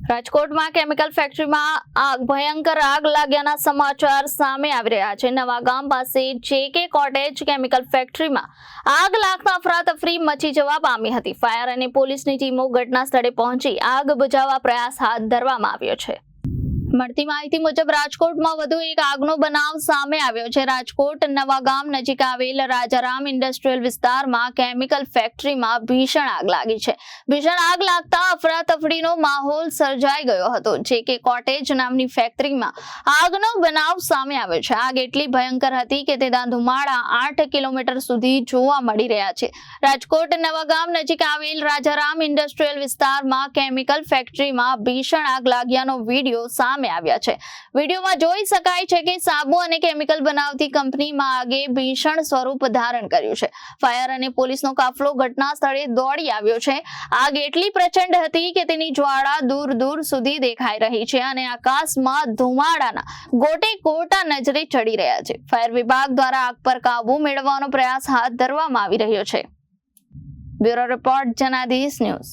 રાજકોટમાં કેમિકલ ફેક્ટરીમાં ભયંકર આગ લાગ્યાના સમાચાર સામે આવી રહ્યા છે। નવાગામ પાસે JK કોટેજ કેમિકલ ફેક્ટરીમાં આગ લાગતા અફરાતફરી મચી જવા પામી હતી। ફાયર અને પોલીસની ટીમો ઘટના સ્થળે પહોંચી આગ બુઝાવવા પ્રયાસ હાથ ધરવામાં આવ્યો છે। મળતી માહિતી મુજબ રાજકોટમાં વધુ એક આગનો બનાવ સામે આવ્યો છે। રાજકોટ નવાગામ નજીક આવેલ રાજારામ ઇન્ડસ્ટ્રીયલ વિસ્તારમાં કેમિકલ ફેક્ટરીમાં ભીષણ આગ લાગી છે। ભીષણ આગ લાગતા અફરાતફરીનો માહોલ સર્જાઈ ગયો હતો। JK કોટેજ નામની ફેક્ટરીમાં આગનો બનાવ સામે આવ્યો છે। આગ એટલી ભયંકર હતી કે તેના ધુમાડા 8 કિલોમીટર સુધી જોવા મળી રહ્યા છે। રાજકોટ નવાગામ નજીક આવેલ રાજારામ ઇન્ડસ્ટ્રીયલ વિસ્તારમાં કેમિકલ ફેક્ટરીમાં ભીષણ આગ લાગ્યાનો વિડીયો સામે આવ્યા છે। વિડીયોમાં જોઈ શકાય છે કે સાબુ અને કેમિકલ બનાવતી કંપનીમાં આગે ભીષણ સ્વરૂપ ધારણ કર્યું છે। ફાયર અને પોલીસનો કાફલો ઘટના સ્થળે દોડી આવ્યો છે। આગ એટલી પ્રચંડ હતી કે તેની જ્વાળા દૂર દૂર સુધી દેખાઈ રહી છે અને આકાશમાં ધુમાડાના ગોટે ગોટા નજરે ચડી રહ્યા છે। ફાયર વિભાગ દ્વારા આગ પર કાબુ મેળવવાનો પ્રયાસ હાથ ધરવામાં આવી રહ્યો છે। Bureau report Janadesh news.